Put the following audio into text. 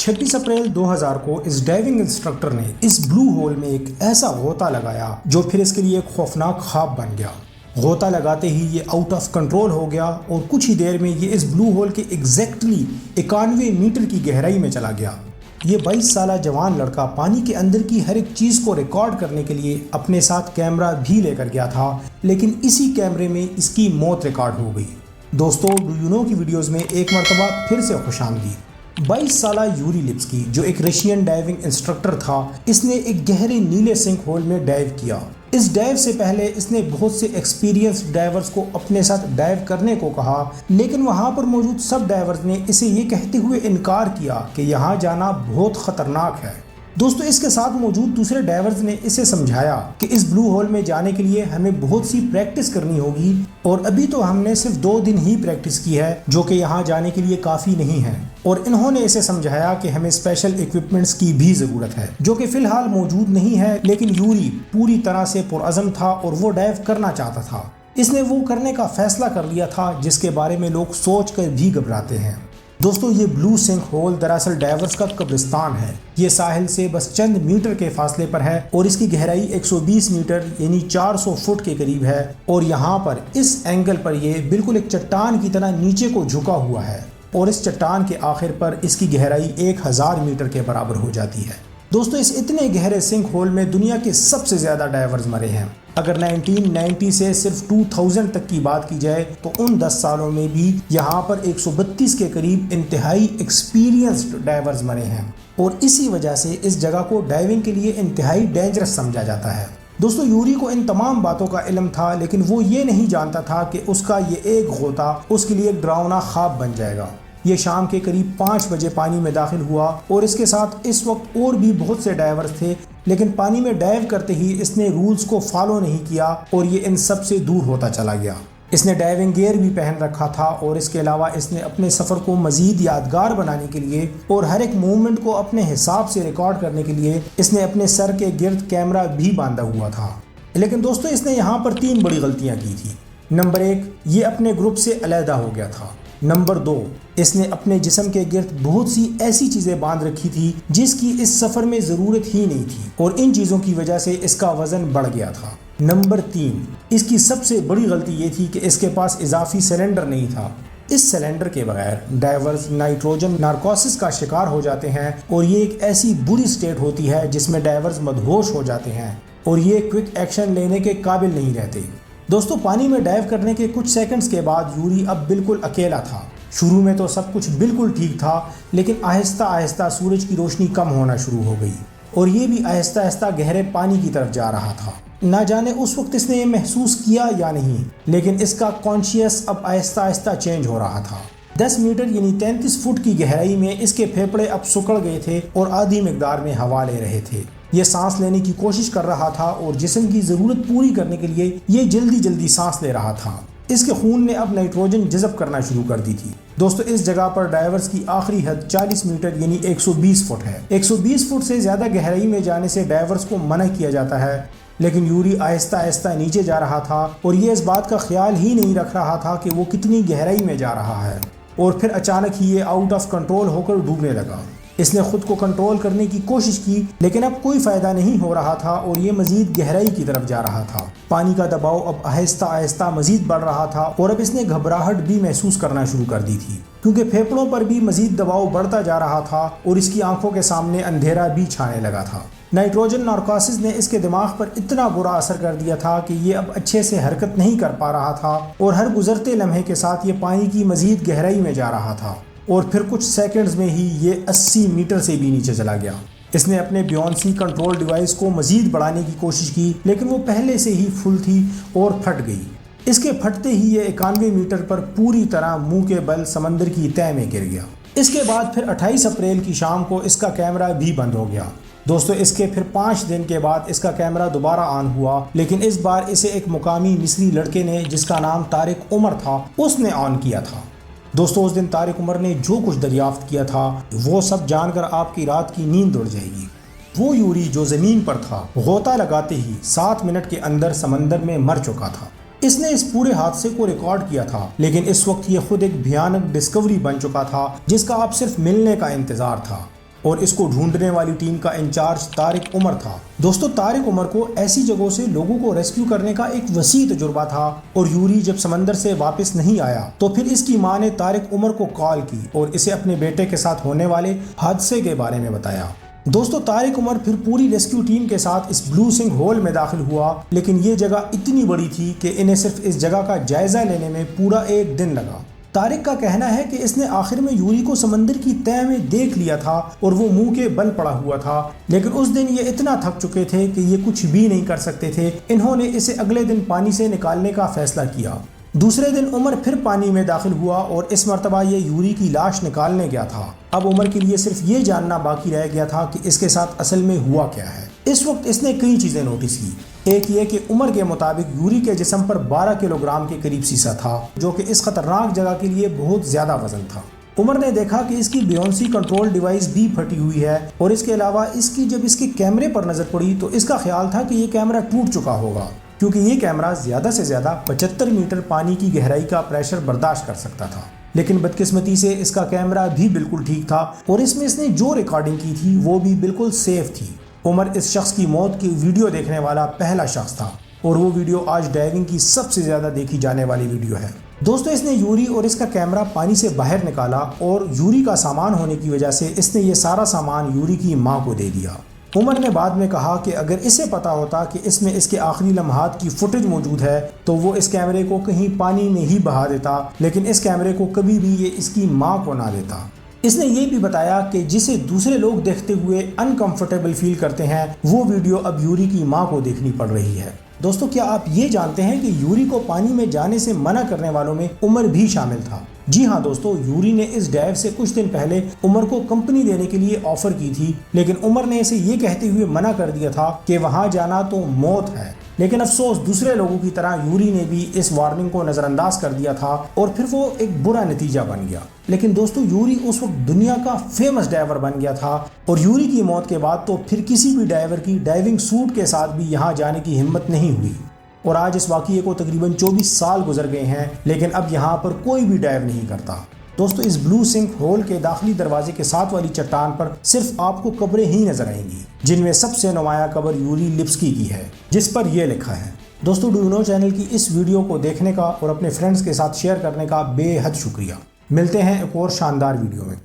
26 अप्रैल 2000 को इस diving instructor ने इस ब्लू होल में एक ऐसा गोता लगाया जो फिर इसके लिए एक खौफनाक ख्वाब बन गया। गोता लगाते ही ये आउट ऑफ कंट्रोल हो गया और कुछ ही देर में ये इस ब्लू होल के एग्जैक्टली 91 मीटर की गहराई में चला गया। ये 22 साल जवान लड़का पानी के अंदर की हर एक चीज़ को रिकॉर्ड करने के लिए अपने साथ कैमरा भी लेकर गया था, लेकिन इसी कैमरे में इसकी मौत रिकॉर्ड हो गई। दोस्तों, डू यू नो की वीडियोज़ में एक मरतबा फिर से खुशामदीद। 22 साल यूरी लिप्स्की जो एक रशियन डाइविंग इंस्ट्रक्टर था, इसने एक गहरे नीले सिंक होल में डाइव किया। इस डाइव से पहले इसने बहुत से एक्सपीरियंस्ड डाइवर्स को अपने साथ डाइव करने को कहा, लेकिन वहां पर मौजूद सब डाइवर्स ने इसे ये कहते हुए इनकार किया कि यहाँ जाना बहुत खतरनाक है। दोस्तों, इसके साथ मौजूद दूसरे डाइवर्स ने इसे समझाया कि इस ब्लू होल में जाने के लिए हमें बहुत सी प्रैक्टिस करनी होगी और अभी तो हमने सिर्फ 2 दिन ही प्रैक्टिस की है, जो कि यहाँ जाने के लिए काफ़ी नहीं है। और इन्होंने इसे समझाया कि हमें स्पेशल इक्विपमेंट्स की भी ज़रूरत है, जो कि फ़िलहाल मौजूद नहीं है। लेकिन यूरी पूरी तरह से पुरअज़म था और वो डाइव करना चाहता था। इसने वो करने का फैसला कर लिया था जिसके बारे में लोग सोच कर भी घबराते हैं। दोस्तों, ये ब्लू सिंक होल दरअसल डाइवर्स का कब्रिस्तान है। ये साहिल से बस चंद मीटर के फासले पर है और इसकी गहराई 120 मीटर यानी 400 फुट के करीब है। और यहाँ पर इस एंगल पर ये बिल्कुल एक चट्टान की तरह नीचे को झुका हुआ है और इस चट्टान के आखिर पर इसकी गहराई 1000 मीटर के बराबर हो जाती है। दोस्तों, इस इतने गहरे सिंक होल में दुनिया के सबसे ज़्यादा डाइवर्स मरे हैं। अगर 1990 से सिर्फ 2000 तक की बात की जाए तो उन 10 सालों में भी यहाँ पर 132 के करीब इंतहाई एक्सपीरियंस्ड डाइवर्स मरे हैं और इसी वजह से इस जगह को डाइविंग के लिए इंतहाई डेंजरस समझा जाता है। दोस्तों, यूरी को इन तमाम बातों का इल्म था, लेकिन वो ये नहीं जानता था कि उसका ये एक गोता उसके लिए एक डरावना ख्वाब बन जाएगा। ये शाम के करीब 5 बजे पानी में दाखिल हुआ और इसके साथ इस वक्त और भी बहुत से डाइवर्स थे, लेकिन पानी में डाइव करते ही इसने रूल्स को फॉलो नहीं किया और ये इन सब से दूर होता चला गया। इसने डाइविंग गियर भी पहन रखा था और इसके अलावा इसने अपने सफ़र को मज़ीद यादगार बनाने के लिए और हर एक मूवमेंट को अपने हिसाब से रिकॉर्ड करने के लिए इसने अपने सर के गिर्द कैमरा भी बांधा हुआ था। लेकिन दोस्तों, इसने यहाँ पर 3 बड़ी गलतियाँ की थी। नंबर 1, ये अपने ग्रुप से अलहदा हो गया था। नंबर 2, इसने अपने जिस्म के गिर्द बहुत सी ऐसी चीज़ें बांध रखी थी जिसकी इस सफ़र में ज़रूरत ही नहीं थी और इन चीज़ों की वजह से इसका वज़न बढ़ गया था। नंबर 3, इसकी सबसे बड़ी गलती ये थी कि इसके पास इजाफी सिलेंडर नहीं था। इस सिलेंडर के बगैर डाइवर्स नाइट्रोजन नारकोसिस का शिकार हो जाते हैं और ये एक ऐसी बुरी स्टेट होती है जिसमें डाइवर्स मदहोश हो जाते हैं और ये क्विक एक्शन लेने के काबिल नहीं रहते। दोस्तों, पानी में डाइव करने के कुछ सेकंड्स के बाद यूरी अब बिल्कुल अकेला था। शुरू में तो सब कुछ बिल्कुल ठीक था, लेकिन आहिस्ता आहिस्ता सूरज की रोशनी कम होना शुरू हो गई और ये भी आहिस्ता आहिस्ता गहरे पानी की तरफ जा रहा था। ना जाने उस वक्त इसने ये महसूस किया या नहीं, लेकिन इसका कॉन्शियस अब आहिस्ता आहिस्ता चेंज हो रहा था। 10 मीटर यानी 33 फुट की गहराई में इसके फेफड़े अब सिकुड़ गए थे और आधी मिकदार में हवा ले रहे थे। ये सांस लेने की कोशिश कर रहा था और जिस्म की ज़रूरत पूरी करने के लिए ये जल्दी जल्दी सांस ले रहा था। इसके खून ने अब नाइट्रोजन जज़ब करना शुरू कर दी थी। दोस्तों, इस जगह पर डाइवर्स की आखिरी हद 40 मीटर यानी 120 फुट है। 120 फुट से ज़्यादा गहराई में जाने से डाइवर्स को मना किया जाता है, लेकिन यूरी आहिस्ता आहिस्ता नीचे जा रहा था और ये इस बात का ख्याल ही नहीं रख रहा था कि वो कितनी गहराई में जा रहा है। और फिर अचानक ही ये आउट ऑफ कंट्रोल होकर डूबने लगा। इसने खुद को कंट्रोल करने की कोशिश की, लेकिन अब कोई फ़ायदा नहीं हो रहा था और ये मज़ीद गहराई की तरफ जा रहा था। पानी का दबाव अब आहिस्ता आहिस्ता मज़ीद बढ़ रहा था और अब इसने घबराहट भी महसूस करना शुरू कर दी थी, क्योंकि फेफड़ों पर भी मज़ीद दबाव बढ़ता जा रहा था और इसकी आंखों के सामने अंधेरा भी छाने लगा था। नाइट्रोजन नारकोसिस ने इसके दिमाग पर इतना बुरा असर कर दिया था कि ये अब अच्छे से हरकत नहीं कर पा रहा था और हर गुजरते लम्हे के साथ ये पानी की मज़ीद गहराई में जा रहा था और फिर कुछ सेकंड्स में ही ये 80 मीटर से भी नीचे चला गया। इसने अपने बियॉन्सी कंट्रोल डिवाइस को मज़ीद बढ़ाने की कोशिश की, लेकिन वो पहले से ही फुल थी और फट गई। इसके फटते ही ये 91 मीटर पर पूरी तरह मुंह के बल समंदर की तह में गिर गया। इसके बाद फिर 28 अप्रैल की शाम को इसका कैमरा भी बंद हो गया। दोस्तों, इसके फिर 5 दिन के बाद इसका कैमरा दोबारा ऑन हुआ, लेकिन इस बार इसे एक मुकामी मिस्री लड़के ने, जिसका नाम तारिक उमर था, उसने ऑन किया था। दोस्तों, उस दिन तारिक उमर ने जो कुछ दरियाफ्त किया था वो सब जानकर आपकी रात की नींद उड़ जाएगी। वो यूरी जो ज़मीन पर था, गोता लगाते ही 7 मिनट के अंदर समंदर में मर चुका था। इसने इस पूरे हादसे को रिकॉर्ड किया था, लेकिन इस वक्त ये खुद एक भयानक डिस्कवरी बन चुका था जिसका अब सिर्फ मिलने का इंतजार था। اور اس کو ڈھونڈنے والی ٹیم کا انچارج طارق عمر تھا۔ دوستو طارق عمر کو ایسی جگہوں سے لوگوں کو ریسکیو کرنے کا ایک وسیع تجربہ تھا، اور یوری جب سمندر سے واپس نہیں آیا تو پھر اس کی ماں نے طارق عمر کو کال کی اور اسے اپنے بیٹے کے ساتھ ہونے والے حادثے کے بارے میں بتایا۔ دوستو طارق عمر پھر پوری ریسکیو ٹیم کے ساتھ اس بلو سنک ہول میں داخل ہوا، لیکن یہ جگہ اتنی بڑی تھی کہ انہیں صرف اس جگہ کا جائزہ لینے میں پورا ایک دن لگا۔ طارق کا کہنا ہے کہ اس نے آخر میں یوری کو سمندر کی تہہ میں دیکھ لیا تھا اور وہ منہ کے بل پڑا ہوا تھا، لیکن اس دن یہ اتنا تھک چکے تھے کہ یہ کچھ بھی نہیں کر سکتے تھے۔ انہوں نے اسے اگلے دن پانی سے نکالنے کا فیصلہ کیا۔ دوسرے دن عمر پھر پانی میں داخل ہوا اور اس مرتبہ یہ یوری کی لاش نکالنے گیا تھا۔ اب عمر کے لیے صرف یہ جاننا باقی رہ گیا تھا کہ اس کے ساتھ اصل میں ہوا کیا ہے۔ اس وقت اس نے کئی چیزیں نوٹس کی۔ ایک یہ کہ عمر کے مطابق یوری کے جسم پر 12 کلو گرام کے قریب سیسا تھا، جو کہ اس خطرناک جگہ کے لیے بہت زیادہ وزن تھا۔ عمر نے دیکھا کہ اس کی بیونسی کنٹرول ڈیوائس بھی پھٹی ہوئی ہے، اور اس کے علاوہ جب اس کے کیمرے پر نظر پڑی تو اس کا خیال تھا کہ یہ کیمرہ ٹوٹ چکا ہوگا، کیونکہ یہ کیمرہ زیادہ سے زیادہ 75 میٹر پانی کی گہرائی کا پریشر برداشت کر سکتا تھا۔ لیکن بدقسمتی سے اس کا کیمرہ بھی بالکل ٹھیک تھا، اور اس میں اس نے جو ریکارڈنگ کی تھی وہ بھی بالکل سیف تھی۔ عمر اس شخص کی موت کی ویڈیو دیکھنے والا پہلا شخص تھا، اور وہ ویڈیو آج ڈائیونگ کی سب سے زیادہ دیکھی جانے والی ویڈیو ہے۔ دوستو اس نے یوری اور اس کا کیمرہ پانی سے باہر نکالا، اور یوری کا سامان ہونے کی وجہ سے اس نے یہ سارا سامان یوری کی ماں کو دے دیا۔ عمر نے بعد میں کہا کہ اگر اسے پتا ہوتا کہ اس میں اس کے آخری لمحات کی فوٹیج موجود ہے تو وہ اس کیمرے کو کہیں پانی میں ہی بہا دیتا، لیکن اس کیمرے کو کبھی بھی یہ اس کی ماں کو نہ دیتا۔ اس نے یہ بھی بتایا کہ جسے دوسرے لوگ دیکھتے ہوئے انکمفرٹیبل فیل کرتے ہیں، وہ ویڈیو اب یوری کی ماں کو دیکھنی پڑ رہی ہے۔ دوستو کیا آپ یہ جانتے ہیں کہ یوری کو پانی میں جانے سے منع کرنے والوں میں عمر بھی شامل تھا؟ جی ہاں دوستو، یوری نے اس ڈائیو سے کچھ دن پہلے عمر کو کمپنی دینے کے لیے آفر کی تھی، لیکن عمر نے اسے یہ کہتے ہوئے منع کر دیا تھا کہ وہاں جانا تو موت ہے۔ لیکن افسوس دوسرے لوگوں کی طرح یوری نے بھی اس وارننگ کو نظر انداز کر دیا تھا، اور پھر وہ ایک برا نتیجہ بن گیا۔ لیکن دوستو یوری اس وقت دنیا کا فیمس ڈائیور بن گیا تھا، اور یوری کی موت کے بعد تو پھر کسی بھی ڈائیور کی ڈائیونگ سوٹ کے ساتھ بھی یہاں جانے کی ہمت نہیں ہوئی، اور آج اس واقعے کو تقریباً 24 سال گزر گئے ہیں، لیکن اب یہاں پر کوئی بھی ڈائیو نہیں کرتا۔ دوستو اس بلو سنک ہول کے داخلی دروازے کے ساتھ والی چٹان پر صرف آپ کو قبریں ہی نظر آئیں گی، جن میں سب سے نمایاں قبر یوری لپسکی کی ہے، جس پر یہ لکھا ہے۔ دوستو ڈو یو نو چینل کی اس ویڈیو کو دیکھنے کا اور اپنے فرینڈز کے ساتھ شیئر کرنے کا بے حد شکریہ۔ ملتے ہیں ایک اور شاندار ویڈیو میں۔